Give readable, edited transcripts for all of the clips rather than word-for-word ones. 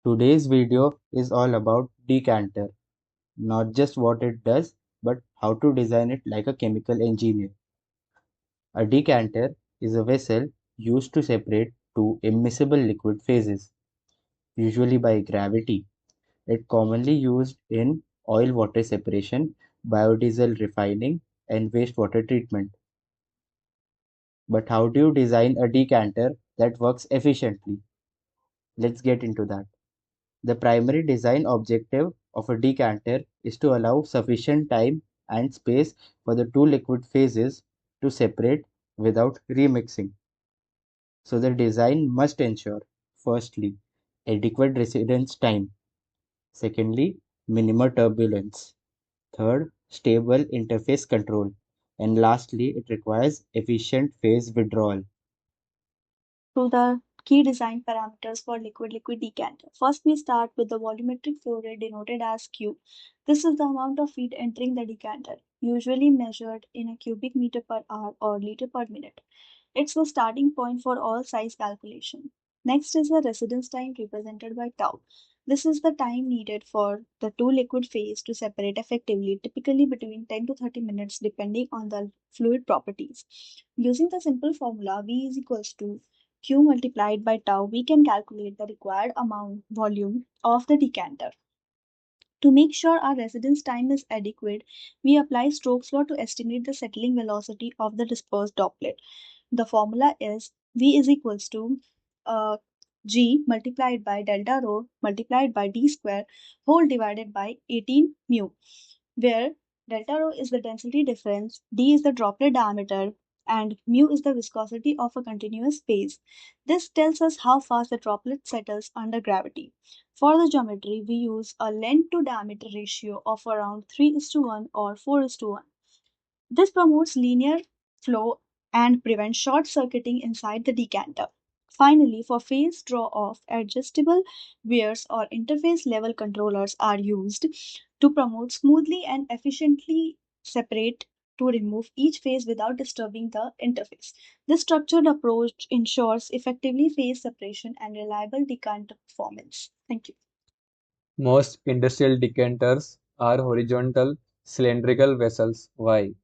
Today's video is all about Decanter, not just what it does, but how to design it like a chemical engineer. A decanter is a vessel used to separate two immiscible liquid phases, usually by gravity. It commonly used in oil-water separation, biodiesel refining, and wastewater treatment. But how do you design a decanter that works efficiently? Let's get into that. The primary design objective of a decanter is to allow sufficient time and space for the two liquid phases to separate without remixing. So the design must ensure, firstly, adequate residence time, secondly, minimal turbulence, third, stable interface control, and lastly, it requires efficient phase withdrawal. To the key design parameters for liquid-liquid decanter. First, we start with the volumetric flow rate denoted as Q. This is the amount of feed entering the decanter, usually measured in a cubic meter per hour or liter per minute. It's the starting point for all size calculation. Next is the residence time represented by tau. This is the time needed for the two liquid phase to separate effectively, typically between 10 to 30 minutes depending on the fluid properties. Using the simple formula V is equals to Q multiplied by tau, we can calculate the required volume of the decanter. To make sure our residence time is adequate, we apply Stokes Law to estimate the settling velocity of the dispersed droplet. The formula is V is equals to G multiplied by delta rho multiplied by D square whole divided by 18 mu, where delta rho is the density difference, D is the droplet diameter, and mu is the viscosity of a continuous phase. This tells us how fast the droplet settles under gravity. For the geometry, we use a length to diameter ratio of around 3:1 or 4:1. This promotes linear flow and prevents short circuiting inside the decanter. Finally, for phase draw off, adjustable weirs or interface level controllers are used to promote smoothly and efficiently separate to remove each phase without disturbing the interface. This structured approach ensures effectively phase separation and reliable decanter performance. Thank you. Most industrial decanters are horizontal cylindrical vessels. Why?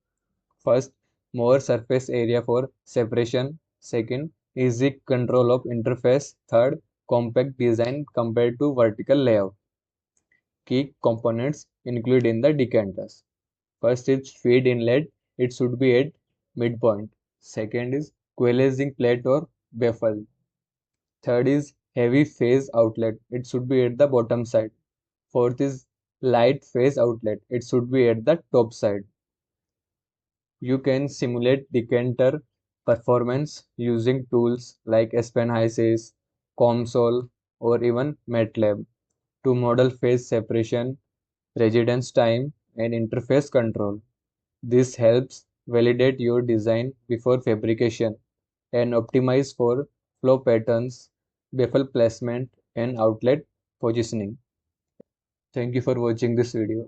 First, more surface area for separation. Second, easy control of interface. Third, compact design compared to vertical layout. Key components included in the decanters. First is feed inlet. It should be at midpoint. Second is coalescing plate or baffle. Third is heavy phase outlet. It should be at the bottom side. Fourth is light phase outlet. It should be at the top side. You can simulate decanter performance using tools like SPAN-HYSYS, COMSOL, or even MATLAB to model phase separation, residence time, and interface control. This helps validate your design before fabrication and optimize for flow patterns, baffle placement, and outlet positioning. Thank you for watching this video.